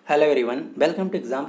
Hello everyone, welcome to exam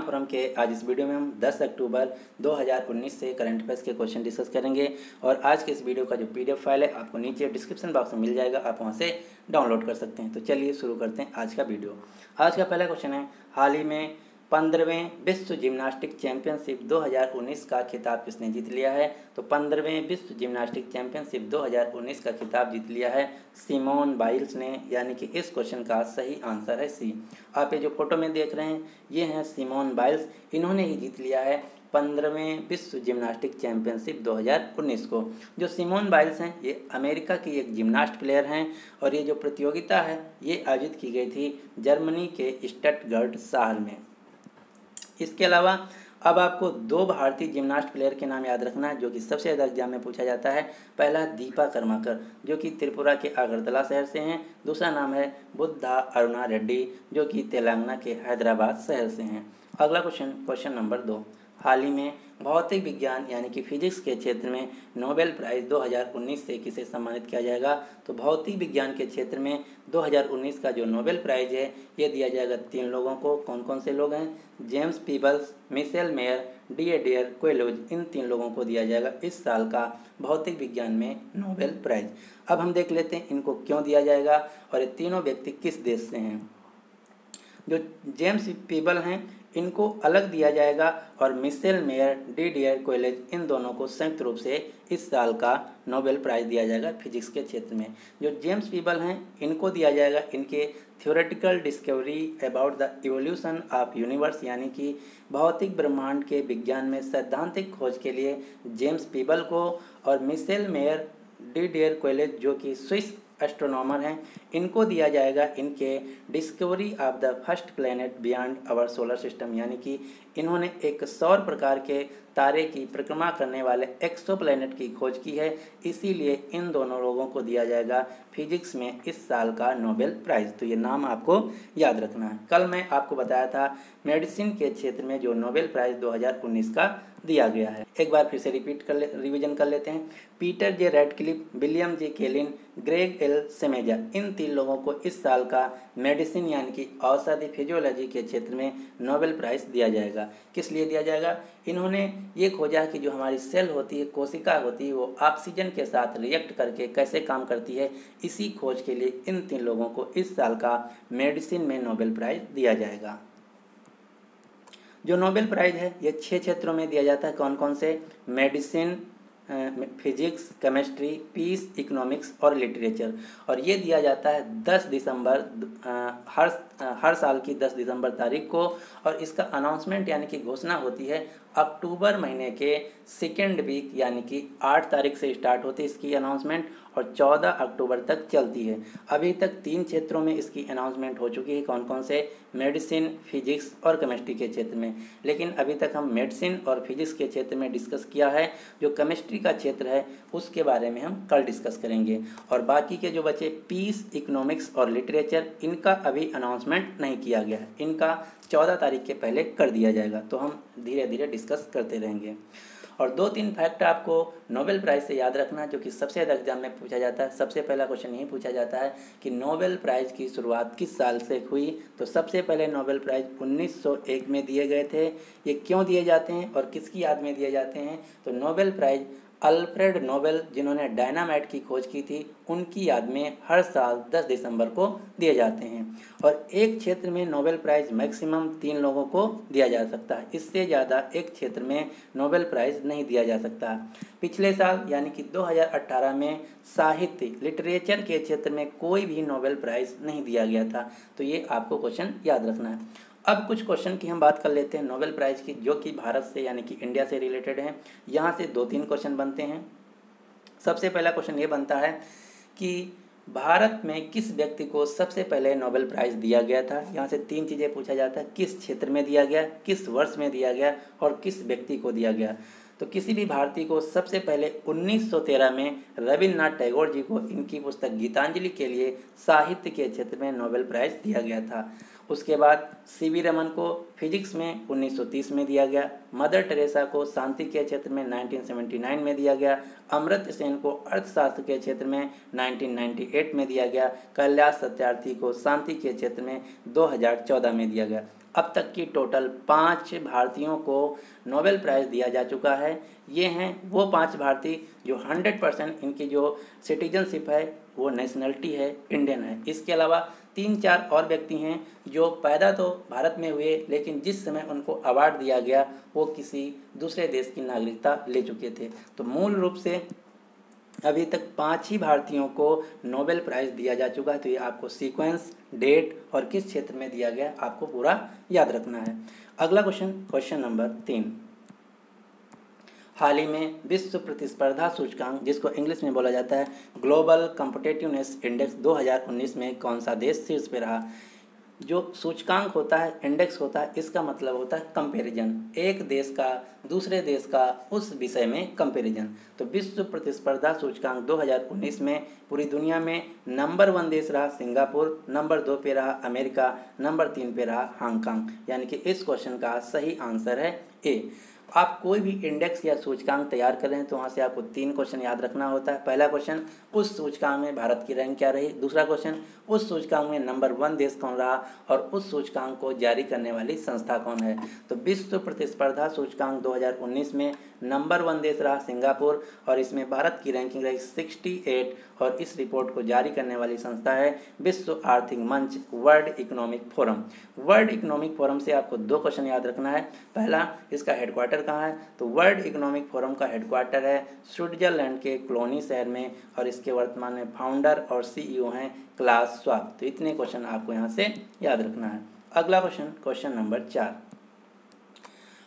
forum के आज इस वीडियो में हम 10 अक्टूबर 2019 से करंट अफेयर्स के क्वेश्चन डिस्कस करेंगे। और आज के इस वीडियो का जो पीडीएफ फाइल है आपको नीचे डिस्क्रिप्शन बॉक्स में मिल जाएगा, आप वहां से डाउनलोड कर सकते हैं। तो चलिए शुरू करते हैं आज का वीडियो। आज का पहला क्वेश्चन है, हाल ही में 15वें विश्व जिम्नास्टिक चैंपियनशिप 2019 का खिताब किसने जीत लिया है? तो 15वें विश्व जिम्नास्टिक चैंपियनशिप 2019 का खिताब जीत लिया है सिमोन बाइल्स ने, यानी कि इस क्वेश्चन का सही आंसर है सी। आप ये जो फोटो में देख रहे हैं ये हैं सिमोन बाइल्स, इन्होंने ही जीत लिया है 15वें विश्व जिम्नास्टिक चैंपियनशिप 2019 को। जो सिमोन बाइल्स हैं ये अमेरिका की एक जिम्नास्ट प्लेयर हैं और ये जो प्रतियोगिता है ये आयोजित की गई थी जर्मनी के स्टटगर्ट शहर में। इसके अलावा अब आपको दो भारतीय जिम्नास्ट प्लेयर के नाम याद रखना है जो कि सबसे ज़्यादा एग्जाम में पूछा जाता है। पहला दीपा कर्माकर जो कि त्रिपुरा के अगरतला शहर से हैं। दूसरा नाम है बुद्धा अरुणा रेड्डी जो कि तेलंगाना के हैदराबाद शहर से हैं। अगला क्वेश्चन नंबर 2, हाल ही में भौतिक विज्ञान यानी कि फिजिक्स के क्षेत्र में नोबेल प्राइज़ 2019 से किसे सम्मानित किया जाएगा? तो भौतिक विज्ञान के क्षेत्र में 2019 का जो नोबेल प्राइज़ है ये दिया जाएगा 3 लोगों को। कौन कौन से लोग हैं? James Peebles, Michel Mayor, Didier Queloz, इन 3 लोगों को दिया जाएगा इस साल का भौतिक विज्ञान में नोबेल प्राइज़। अब हम देख लेते हैं इनको क्यों दिया जाएगा और ये तीनों व्यक्ति किस देश से हैं। जो जेम्स पीबल हैं इनको अलग दिया जाएगा और मिशेल मेयर, डीएडियर क्वेलोज, इन दोनों को संयुक्त रूप से इस साल का नोबेल प्राइज़ दिया जाएगा फिजिक्स के क्षेत्र में। जो जेम्स पीबल हैं इनको दिया जाएगा इनके theoretical discovery about the evolution of universe, यानी कि भौतिक ब्रह्मांड के विज्ञान में सैद्धांतिक खोज के लिए जेम्स पीबल को, और मिशेल मेयर, डीएडियर क्वेलोज जो कि स्विस एस्ट्रोनॉमर हैं इनको दिया जाएगा इनके discovery of the first planet beyond our solar system, यानी कि इन्होंने एक सौर प्रकार के तारे की परिक्रमा करने वाले एक्सोप्लैनेट की खोज की है, इसीलिए इन दोनों लोगों को दिया जाएगा फिजिक्स में इस साल का नोबेल प्राइज़। तो ये नाम आपको याद रखना है। कल मैं आपको बताया था मेडिसिन के क्षेत्र में जो नोबेल प्राइज़ 2019 का दिया गया है। एक बार फिर से रिवीजन कर लेते हैं। Peter J Radcliffe, William J Kaelin, Gregg L Semenza, इन 3 लोगों को इस साल का मेडिसिन यानी कि औषधि फिजियोलॉजी के क्षेत्र में नोबेल प्राइज़ दिया जाएगा। किस लिए दिया जाएगा? इन्होंने ये खोजा कि जो हमारी सेल होती है, कोशिका होती है, वो ऑक्सीजन के साथ रिएक्ट करके कैसे काम करती है, इसी खोज के लिए इन 3 लोगों को इस साल का मेडिसिन में नोबेल प्राइज़ दिया जाएगा। जो नोबेल प्राइज़ है ये 6 क्षेत्रों में दिया जाता है। कौन कौन से? Medicine, physics, chemistry, peace, economics और लिटरेचर। और ये दिया जाता है 10 दिसंबर हर साल की 10 दिसंबर तारीख को, और इसका अनाउंसमेंट यानी कि घोषणा होती है अक्टूबर महीने के सेकेंड वीक, यानी कि 8 तारीख से स्टार्ट होती है इसकी अनाउंसमेंट और 14 अक्टूबर तक चलती है। अभी तक 3 क्षेत्रों में इसकी अनाउंसमेंट हो चुकी है। कौन कौन से? मेडिसिन, फिजिक्स और केमिस्ट्री के क्षेत्र में। लेकिन अभी तक हम मेडिसिन और फिजिक्स के क्षेत्र में डिस्कस किया है। जो केमिस्ट्री का क्षेत्र है उसके बारे में हम कल डिस्कस करेंगे। और बाकी के जो बचे पीस, इकोनॉमिक्स और लिटरेचर, इनका अभी अनाउंसमेंट नहीं किया गया है, इनका 14 तारीख के पहले कर दिया जाएगा। तो हम धीरे धीरे डिस्कस करते रहेंगे। और 2-3 फैक्ट आपको नोबेल प्राइज़ से याद रखना जो कि सबसे ज़्यादा एग्जाम में पूछा जाता है। सबसे पहला क्वेश्चन यही पूछा जाता है कि नोबेल प्राइज़ की शुरुआत किस साल से हुई? तो सबसे पहले नोबेल प्राइज़ 1901 में दिए गए थे। ये क्यों दिए जाते हैं और किसकी याद में दिए जाते हैं? तो नोबेल प्राइज़ अल्फ्रेड नोबेल जिन्होंने डायनामाइट की खोज की थी उनकी याद में हर साल 10 दिसंबर को दिए जाते हैं। और एक क्षेत्र में नोबेल प्राइज़ मैक्सिमम 3 लोगों को दिया जा सकता है, इससे ज़्यादा एक क्षेत्र में नोबेल प्राइज़ नहीं दिया जा सकता। पिछले साल यानी कि 2018 में साहित्य, लिटरेचर के क्षेत्र में कोई भी नोबेल प्राइज़ नहीं दिया गया था। तो ये आपको क्वेश्चन याद रखना है। अब कुछ क्वेश्चन की हम बात कर लेते हैं नोबेल प्राइज़ की जो कि भारत से यानी कि इंडिया से रिलेटेड हैं। यहाँ से 2-3 क्वेश्चन बनते हैं। सबसे पहला क्वेश्चन ये बनता है कि भारत में किस व्यक्ति को सबसे पहले नोबेल प्राइज़ दिया गया था? यहाँ से 3 चीज़ें पूछा जाता है, किस क्षेत्र में दिया गया, किस वर्ष में दिया गया और किस व्यक्ति को दिया गया। तो किसी भी भारतीय को सबसे पहले 1913 में रविन्द्रनाथ टैगोर जी को इनकी पुस्तक गीतांजलि के लिए साहित्य के क्षेत्र में नोबेल प्राइज़ दिया गया था। उसके बाद सीवी रमन को फिजिक्स में 1930 में दिया गया, मदर टेरेसा को शांति के क्षेत्र में 1979 में दिया गया, अमर्त्य सेन को अर्थशास्त्र के क्षेत्र में 1998 में दिया गया, कैलाश सत्यार्थी को शांति के क्षेत्र में 2014 में दिया गया। अब तक की टोटल 5 भारतीयों को नोबेल प्राइज़ दिया जा चुका है। ये हैं वो 5 भारतीय जो 100% इनकी जो सिटीजनशिप है वो नेशनलिटी है, इंडियन है। इसके अलावा 3-4 और व्यक्ति हैं जो पैदा तो भारत में हुए लेकिन जिस समय उनको अवार्ड दिया गया वो किसी दूसरे देश की नागरिकता ले चुके थे। तो मूल रूप से अभी तक 5 ही भारतीयों को नोबेल प्राइज़ दिया जा चुका है। तो ये आपको सीक्वेंस, डेट और किस क्षेत्र में दिया गया आपको पूरा याद रखना है। अगला क्वेश्चन नंबर 3। हाल ही में विश्व प्रतिस्पर्धा सूचकांक, जिसको इंग्लिश में बोला जाता है ग्लोबल कॉम्पिटिटिवनेस इंडेक्स 2019 में कौन सा देश शीर्ष पे रहा। जो सूचकांक होता है, इंडेक्स होता है, इसका मतलब होता है कंपैरिजन, एक देश का दूसरे देश का उस विषय में कंपैरिजन। तो विश्व प्रतिस्पर्धा सूचकांक 2019 में पूरी दुनिया में नंबर 1 देश रहा सिंगापुर, नंबर 2 पे रहा अमेरिका, नंबर 3 पे रहा हांगकांग। यानी कि इस क्वेश्चन का सही आंसर है ए। आप कोई भी इंडेक्स या सूचकांक तैयार कर रहे हैं तो वहाँ से आपको 3 क्वेश्चन याद रखना होता है। पहला क्वेश्चन, उस सूचकांक में भारत की रैंक क्या रही। दूसरा क्वेश्चन, उस सूचकांक में नंबर 1 देश कौन रहा और उस सूचकांक को जारी करने वाली संस्था कौन है। तो विश्व प्रतिस्पर्धा सूचकांक 2019 में नंबर 1 देश रहा सिंगापुर और इसमें भारत की रैंकिंग रही 68 और इस रिपोर्ट को जारी करने वाली संस्था है विश्व आर्थिक मंच, world economic forum. World economic forum से आपको 2 क्वेश्चन याद रखना है। पहला, इसका हेडक्वार्टर कहाँ है। तो वर्ल्ड इकोनॉमिक फोरम का हेडक्वार्टर है स्विट्जरलैंड के क्लोनी शहर में और इसके वर्तमान में फाउंडर और सीईओ हैं क्लास श्वाब। तो इतने क्वेश्चन आपको यहाँ से याद रखना है। अगला क्वेश्चन नंबर 4।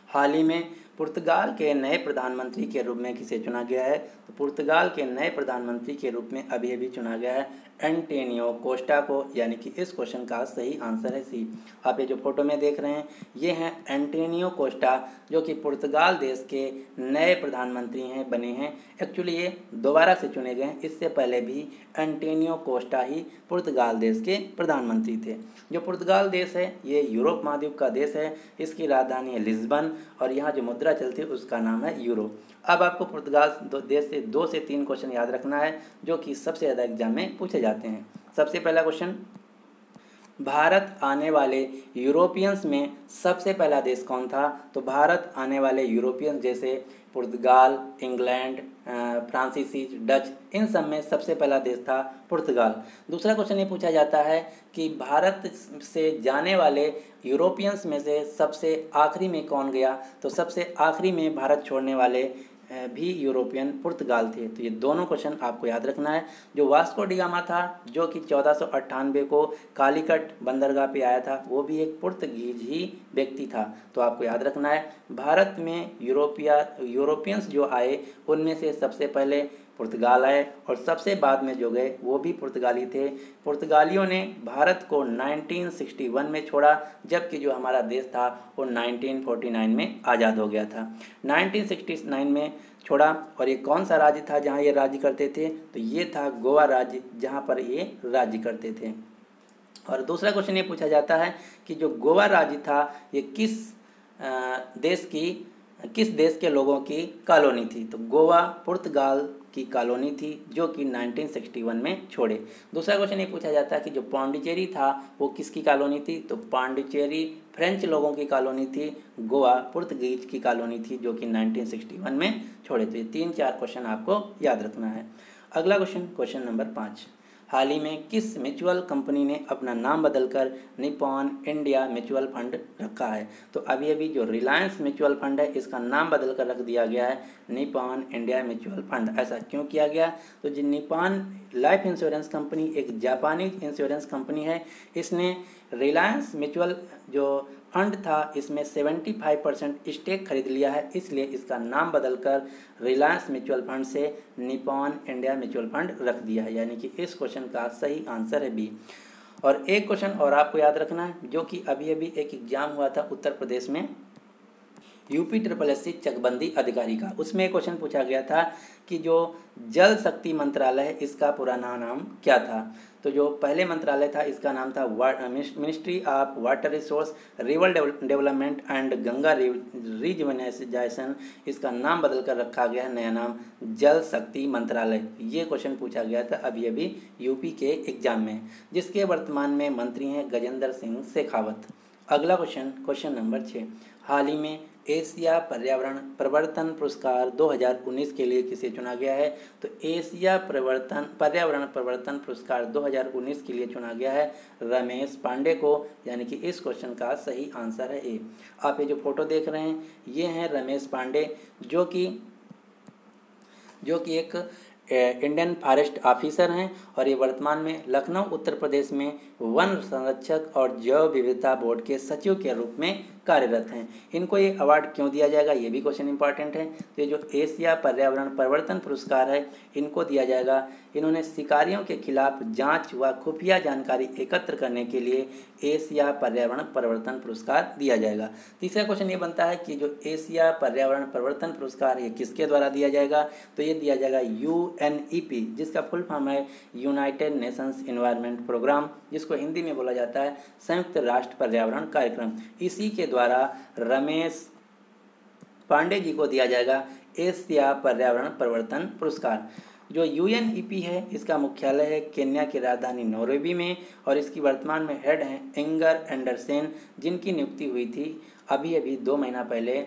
हाल ही में पुर्तगाल के नए प्रधानमंत्री के रूप में किसे चुना गया है। तो पुर्तगाल के नए प्रधानमंत्री के रूप में अभी चुना गया है एंटोनियो कोस्टा को। यानी कि इस क्वेश्चन का सही आंसर है सी। आप ये जो फोटो में देख रहे हैं ये हैं एंटोनियो कोस्टा, जो कि पुर्तगाल देश के नए प्रधानमंत्री बने हैं। एक्चुअली ये दोबारा से चुने गए हैं, इससे पहले भी एंटोनियो कोस्टा ही पुर्तगाल देश के प्रधानमंत्री थे। जो पुर्तगाल देश है ये यूरोप महाद्वीप का देश है, इसकी राजधानी है लिस्बन और यहाँ जो मुद्रा चलती है उसका नाम है यूरो। अब आपको पुर्तगाल देश से 2 से 3 क्वेश्चन याद रखना है जो कि सबसे ज़्यादा एग्जाम में पूछे जाते हैं। सबसे पहला क्वेश्चन, भारत आने वाले यूरोपियंस में सबसे पहला देश कौन था। तो भारत आने वाले यूरोपियंस जैसे पुर्तगाल, इंग्लैंड, फ्रांसीसी, डच, इन सब में सबसे पहला देश था पुर्तगाल। दूसरा क्वेश्चन ये पूछा जाता है कि भारत से जाने वाले यूरोपियंस में से सबसे आखिरी में कौन गया। तो सबसे आखिरी में भारत छोड़ने वाले भी यूरोपियन पुर्तगाल थे। तो ये दोनों क्वेश्चन आपको याद रखना है। जो वास्को डी गामा था जो कि 1498 को कालीकट बंदरगाह पे आया था, वो भी एक पुर्तगीज ही व्यक्ति था। तो आपको याद रखना है भारत में यूरोपियंस जो आए उनमें से सबसे पहले पुर्तगाल आए और सबसे बाद में जो गए वो भी पुर्तगाली थे। पुर्तगालियों ने भारत को 1961 में छोड़ा, जबकि जो हमारा देश था वो 1949 में आज़ाद हो गया था। 1969 में छोड़ा और ये कौन सा राज्य था जहाँ ये राज्य करते थे। तो ये था गोवा राज्य, जहाँ पर ये राज्य करते थे। और दूसरा क्वेश्चन ये पूछा जाता है कि जो गोवा राज्य था ये किस देश के लोगों की कॉलोनी थी। तो गोवा पुर्तगाल की कॉलोनी थी जो कि 1961 में छोड़े। दूसरा क्वेश्चन ये पूछा जाता है कि जो पौंडीचेरी था वो किसकी कॉलोनी थी। तो पौंडीचेरी फ्रेंच लोगों की कॉलोनी थी, गोवा पुर्तगीज की कॉलोनी थी जो कि 1961 में छोड़े। तो ये 3-4 क्वेश्चन आपको याद रखना है। अगला क्वेश्चन नंबर 5। हाल ही में किस म्यूचुअल कंपनी ने अपना नाम बदलकर निप्पॉन इंडिया म्यूचुअल फंड रखा है। तो अभी जो रिलायंस म्यूचुअल फंड है इसका नाम बदलकर रख दिया गया है निप्पॉन इंडिया म्यूचुअल फंड। ऐसा क्यों किया गया। तो जो निप्पॉन लाइफ इंश्योरेंस कंपनी एक जापानीज इंश्योरेंस कंपनी है, इसने रिलायंस म्यूचुअल जो फंड था इसमें 75% स्टेक खरीद लिया है, इसलिए इसका नाम बदलकर रिलायंस म्यूचुअल फंड से निप्पॉन इंडिया म्यूचुअल फंड रख दिया है। यानी कि इस क्वेश्चन का सही आंसर है बी। और एक क्वेश्चन और आपको याद रखना है जो कि अभी एक एग्जाम हुआ था उत्तर प्रदेश में। यूपी ट्रिपल एस सी चकबंदी अधिकारी का। उसमें एक क्वेश्चन पूछा गया था कि जो जल शक्ति मंत्रालय है इसका पुराना नाम क्या था। तो जो पहले मंत्रालय था इसका नाम था ministry of water resource, river development and Ganga rejuvenation. इसका नाम बदल कर रखा गया है, नया नाम जल शक्ति मंत्रालय। ये क्वेश्चन पूछा गया था अभी अभी यूपी के एग्जाम में, जिसके वर्तमान में मंत्री हैं गजेंद्र सिंह शेखावत। अगला क्वेश्चन नंबर 6, हाल ही में एशिया पर्यावरण परिवर्तन पुरस्कार 2019 के लिए किसे चुना गया है। तो एशिया पर्यावरण परिवर्तन पुरस्कार 2019 के लिए चुना गया है रमेश पांडे को, यानी कि इस क्वेश्चन का सही आंसर है ए। आप ये जो फोटो देख रहे हैं ये हैं रमेश पांडे, जो कि एक इंडियन फॉरेस्ट ऑफिसर हैं और ये वर्तमान में लखनऊ उत्तर प्रदेश में वन संरक्षक और जैव विविधता बोर्ड के सचिव के रूप में कार्यरत हैं। इनको ये अवार्ड क्यों दिया जाएगा, ये भी क्वेश्चन इंपॉर्टेंट है। तो ये जो एशिया पर्यावरण परिवर्तन पुरस्कार है इनको दिया जाएगा, इन्होंने शिकारियों के खिलाफ जांच व खुफिया जानकारी एकत्र करने के लिए एशिया पर्यावरण परिवर्तन पुरस्कार दिया जाएगा। तीसरा क्वेश्चन ये बनता है कि जो एशिया पर्यावरण परिवर्तन पुरस्कार ये किसके द्वारा दिया जाएगा। तो ये दिया जाएगा UNEP, जिसका फुल फॉर्म है यूनाइटेड नेशंस एनवायरनमेंट प्रोग्राम, जिसको हिंदी में बोला जाता है संयुक्त राष्ट्र पर्यावरण कार्यक्रम। इसी के द्वारा रमेश पांडे जी को दिया जाएगा एशिया पर्यावरण परिवर्तन पुरस्कार। जो UNEP है इसका मुख्यालय है केन्या की राजधानी नैरोबी में और इसकी वर्तमान में हेड हैं इंगर एंडरसन, जिनकी नियुक्ति हुई थी अभी अभी 2 महीना पहले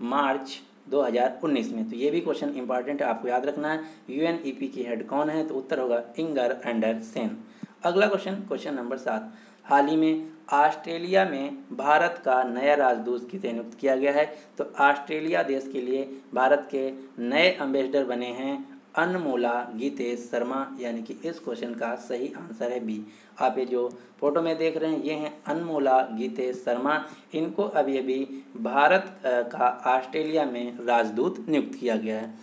मार्च 2019 में। तो ये भी क्वेश्चन इंपॉर्टेंट है, आपको याद रखना है UNEP की हेड कौन है। तो उत्तर होगा इंगर एंडरसन। अगला क्वेश्चन नंबर 7, हाल ही में ऑस्ट्रेलिया में भारत का नया राजदूत किसे नियुक्त किया गया है। तो ऑस्ट्रेलिया देश के लिए भारत के नए एम्बेसडर बने हैं अनमोला गीतेश शर्मा, यानी कि इस क्वेश्चन का सही आंसर है बी। आप ये जो फोटो में देख रहे हैं ये हैं अनमोला गीतेश शर्मा, इनको अभी अभी भारत का ऑस्ट्रेलिया में राजदूत नियुक्त किया गया है।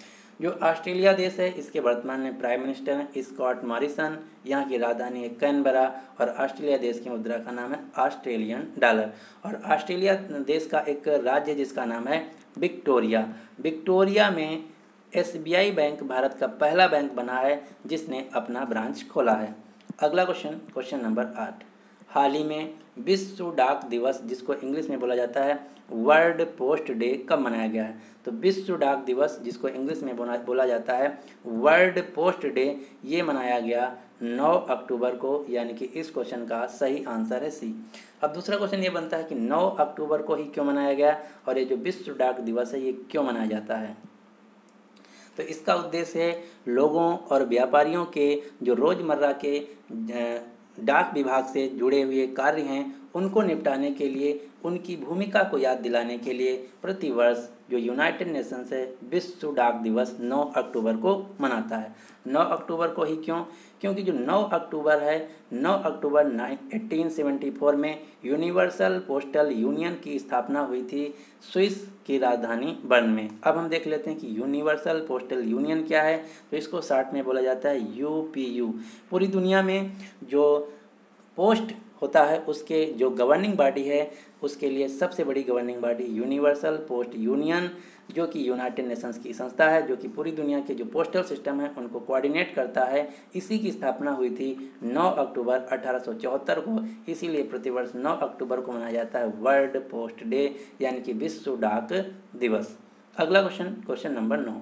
जो ऑस्ट्रेलिया देश है इसके वर्तमान में प्राइम मिनिस्टर हैं स्कॉट मॉरिसन, यहाँ की राजधानी है कैनबरा और ऑस्ट्रेलिया देश की मुद्रा का नाम है ऑस्ट्रेलियन डॉलर। और ऑस्ट्रेलिया देश का एक राज्य जिसका नाम है विक्टोरिया। विक्टोरिया में SBI बैंक भारत का पहला बैंक बना है जिसने अपना ब्रांच खोला है। अगला क्वेश्चन नंबर 8, हाल ही में विश्व डाक दिवस, जिसको इंग्लिश में बोला जाता है वर्ल्ड पोस्ट डे, कब मनाया गया है। तो विश्व डाक दिवस, जिसको इंग्लिश में बोला जाता है वर्ल्ड पोस्ट डे, ये मनाया गया 9 अक्टूबर को, यानी कि इस क्वेश्चन का सही आंसर है सी। अब दूसरा क्वेश्चन ये बनता है कि 9 अक्टूबर को ही क्यों मनाया गया और ये जो विश्व डाक दिवस है ये क्यों मनाया जाता है। तो इसका उद्देश्य है लोगों और व्यापारियों के जो रोज़मर्रा के डाक विभाग से जुड़े हुए कार्य हैं उनको निपटाने के लिए, उनकी भूमिका को याद दिलाने के लिए प्रतिवर्ष जो यूनाइटेड नेशंस है विश्व डाक दिवस 9 अक्टूबर को मनाता है। 9 अक्टूबर को ही क्यों? क्योंकि जो 9 अक्टूबर है, 9 अक्टूबर 1874 में यूनिवर्सल पोस्टल यूनियन की स्थापना हुई थी स्विस की राजधानी बर्न में। अब हम देख लेते हैं कि यूनिवर्सल पोस्टल यूनियन क्या है। तो इसको शॉर्ट में बोला जाता है UPU। पूरी दुनिया में जो पोस्ट होता है उसके जो गवर्निंग बॉडी है उसके लिए सबसे बड़ी governing body universal post union, जो कि यूनाइटेड नेशंस की संस्था है, जो कि पूरी दुनिया के जो पोस्टल सिस्टम है उनको कोऑर्डिनेट करता है। इसी की स्थापना हुई थी 9 अक्टूबर 1874 को, इसीलिए प्रतिवर्ष 9 अक्टूबर को मनाया जाता है वर्ल्ड पोस्ट डे, यानी कि विश्व डाक दिवस। अगला क्वेश्चन नंबर 9,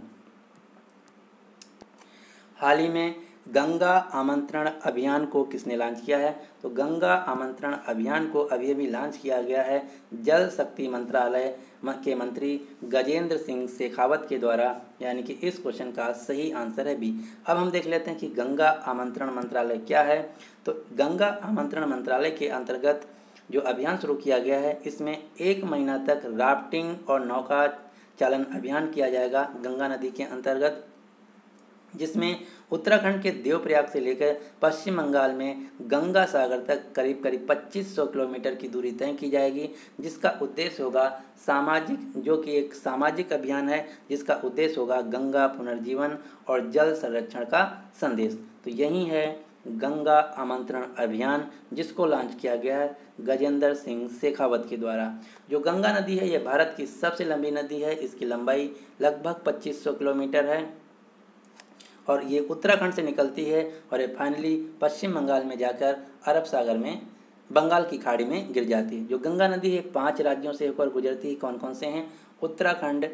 हाल ही में गंगा आमंत्रण अभियान को किसने लॉन्च किया है। तो गंगा आमंत्रण अभियान को अभी अभी लॉन्च किया गया है जल शक्ति मंत्रालय के मंत्री गजेंद्र सिंह शेखावत के द्वारा, यानी कि इस क्वेश्चन का सही आंसर है बी। अब हम देख लेते हैं कि गंगा आमंत्रण मंत्रालय क्या है। तो गंगा आमंत्रण मंत्रालय के अंतर्गत जो अभियान शुरू किया गया है इसमें 1 महीना तक राफ्टिंग और नौका चालन अभियान किया जाएगा गंगा नदी के अंतर्गत, जिसमें उत्तराखंड के देवप्रयाग से लेकर पश्चिम बंगाल में गंगा सागर तक करीब 2500 किलोमीटर की दूरी तय की जाएगी, जिसका उद्देश्य होगा जो कि एक सामाजिक अभियान है जिसका उद्देश्य होगा गंगा पुनर्जीवन और जल संरक्षण का संदेश। तो यही है गंगा आमंत्रण अभियान, जिसको लॉन्च किया गया है गजेंद्र सिंह शेखावत के द्वारा। जो गंगा नदी है ये भारत की सबसे लंबी नदी है, इसकी लंबाई लगभग 2500 किलोमीटर है और ये उत्तराखंड से निकलती है और ये फाइनली पश्चिम बंगाल में जाकर अरब सागर में बंगाल की खाड़ी में गिर जाती है। जो गंगा नदी है 5 राज्यों से होकर गुजरती है। कौन कौन से हैं? उत्तराखंड,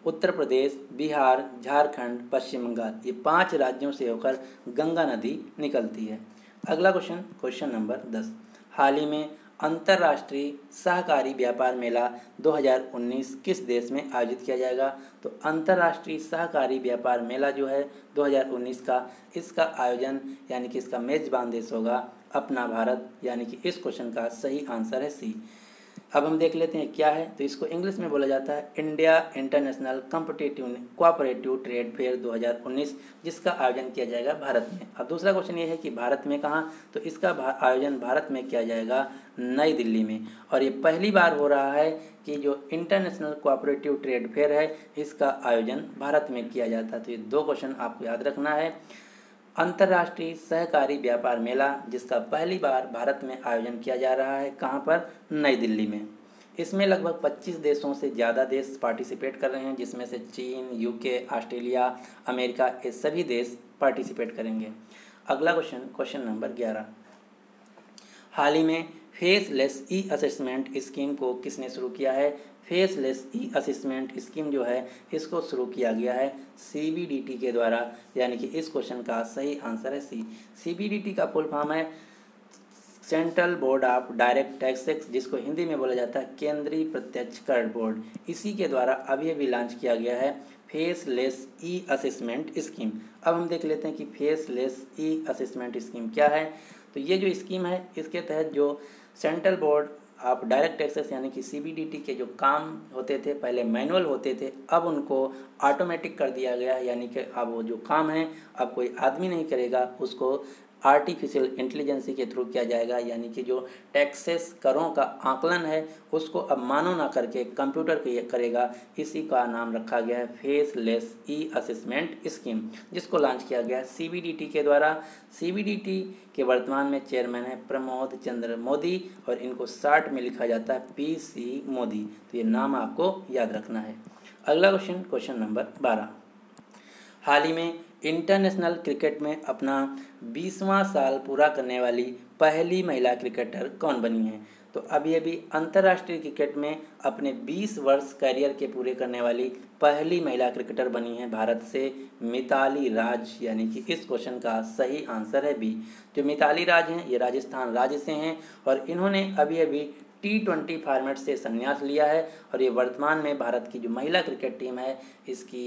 उत्तर प्रदेश, बिहार, झारखंड, पश्चिम बंगाल, ये 5 राज्यों से होकर गंगा नदी निकलती है। अगला क्वेश्चन, क्वेश्चन नंबर 10। हाल ही में अंतर्राष्ट्रीय सहकारी व्यापार मेला 2019 किस देश में आयोजित किया जाएगा? तो अंतर्राष्ट्रीय सहकारी व्यापार मेला जो है 2019 का, इसका आयोजन यानी कि इसका मेजबान देश होगा अपना भारत, यानी कि इस क्वेश्चन का सही आंसर है सी। अब हम देख लेते हैं क्या है। तो इसको इंग्लिश में बोला जाता है India international cooperative trade fair 2019, जिसका आयोजन किया जाएगा भारत में। अब दूसरा क्वेश्चन ये है कि भारत में कहाँ? तो इसका आयोजन भारत में किया जाएगा नई दिल्ली में, और ये पहली बार हो रहा है कि जो इंटरनेशनल कोऑपरेटिव ट्रेड फेयर है इसका आयोजन भारत में किया जाता है। तो ये 2 क्वेश्चन आपको याद रखना है। अंतर्राष्ट्रीय सहकारी व्यापार मेला जिसका पहली बार भारत में आयोजन किया जा रहा है, कहाँ पर? नई दिल्ली में। इसमें लगभग 25 देशों से ज़्यादा देश पार्टिसिपेट कर रहे हैं, जिसमें से चीन, यूके, ऑस्ट्रेलिया, अमेरिका, ये सभी देश पार्टिसिपेट करेंगे। अगला क्वेश्चन, क्वेश्चन नंबर 11। हाल ही में फेसलेस ई असेसमेंट स्कीम को किसने शुरू किया है? फेसलेस ई असेसमेंट स्कीम जो है इसको शुरू किया गया है CBDT के द्वारा, यानी कि इस क्वेश्चन का सही आंसर है सी। CBDT का फुल फॉर्म है central board of direct taxes, जिसको हिंदी में बोला जाता है केंद्रीय प्रत्यक्ष कर बोर्ड। इसी के द्वारा अभी अभी लॉन्च किया गया है फेसलेस ई असेसमेंट स्कीम। अब हम देख लेते हैं कि फेसलेस ई असेसमेंट स्कीम क्या है। तो ये जो स्कीम है इसके तहत जो सेंट्रल बोर्ड आप डायरेक्ट टैक्सेस यानी कि CBDT के जो काम होते थे पहले मैनुअल होते थे, अब उनको ऑटोमेटिक कर दिया गया है, यानी कि अब वो जो काम है अब कोई आदमी नहीं करेगा, उसको आर्टिफिशियल इंटेलिजेंसी के थ्रू किया जाएगा। यानी कि जो टैक्सेस करों का आकलन है उसको अब मानव ना करके कंप्यूटर करेगा। इसी का नाम रखा गया है फेसलेस ई असेसमेंट स्कीम, जिसको लॉन्च किया गया है CBDT के द्वारा। CBDT के वर्तमान में चेयरमैन है प्रमोद चंद्र मोदी और इनको शॉर्ट में लिखा जाता है PC मोदी। तो ये नाम आपको याद रखना है। अगला क्वेश्चन, क्वेश्चन नंबर 12। हाल ही में इंटरनेशनल क्रिकेट में अपना 20वां साल पूरा करने वाली पहली महिला क्रिकेटर कौन बनी है? तो अभी अभी अंतर्राष्ट्रीय क्रिकेट में अपने 20 वर्ष करियर के पूरे करने वाली पहली महिला क्रिकेटर बनी है भारत से मिताली राज, यानी कि इस क्वेश्चन का सही आंसर है बी। जो मिताली राज हैं ये राजस्थान राज्य से हैं और इन्होंने अभी अभी T20 फॉर्मेट से संन्यास लिया है और ये वर्तमान में भारत की जो महिला क्रिकेट टीम है इसकी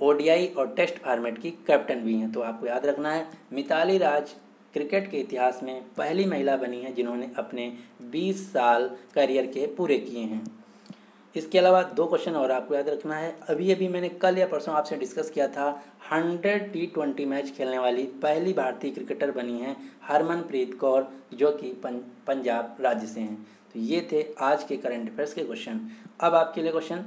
ODI और टेस्ट फॉर्मेट की कैप्टन भी हैं। तो आपको याद रखना है मिताली राज क्रिकेट के इतिहास में पहली महिला बनी है जिन्होंने अपने 20 साल करियर के पूरे किए हैं। इसके अलावा 2 क्वेश्चन और आपको याद रखना है। अभी अभी मैंने कल या परसों आपसे डिस्कस किया था 100 T20 मैच खेलने वाली पहली भारतीय क्रिकेटर बनी हैं हरमनप्रीत कौर, जो कि पंजाब राज्य से हैं। तो ये थे आज के करंट अफेयर्स के क्वेश्चन। अब आपके लिए क्वेश्चन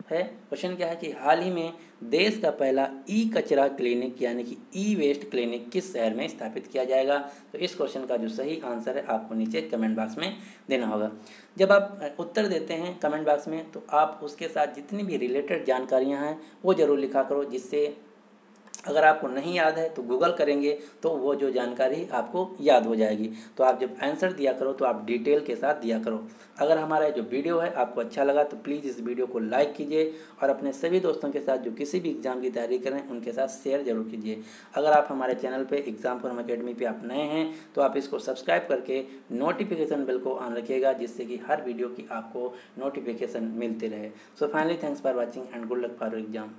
है, क्वेश्चन क्या है कि हाल ही में देश का पहला ई कचरा क्लिनिक यानी कि ई वेस्ट क्लिनिक किस शहर में स्थापित किया जाएगा? तो इस क्वेश्चन का जो सही आंसर है आपको नीचे कमेंट बॉक्स में देना होगा। जब आप उत्तर देते हैं कमेंट बॉक्स में तो आप उसके साथ जितनी भी रिलेटेड जानकारियां हैं वो ज़रूर लिखा करो, जिससे अगर आपको नहीं याद है तो गूगल करेंगे तो वो जो जानकारी आपको याद हो जाएगी। तो आप जब आंसर दिया करो तो आप डिटेल के साथ दिया करो। अगर हमारा जो वीडियो है आपको अच्छा लगा तो प्लीज़ इस वीडियो को लाइक कीजिए और अपने सभी दोस्तों के साथ जो किसी भी एग्ज़ाम की तैयारी करें उनके साथ शेयर जरूर कीजिए। अगर आप हमारे चैनल पे एग्जाम फॉर्म अकेडमी पे आप नए हैं तो आप इसको सब्सक्राइब करके नोटिफिकेशन बेल को ऑन रखिएगा, जिससे कि हर वीडियो की आपको नोटिफिकेशन मिलती रहे। So finally thanks for watching and good luck for exam.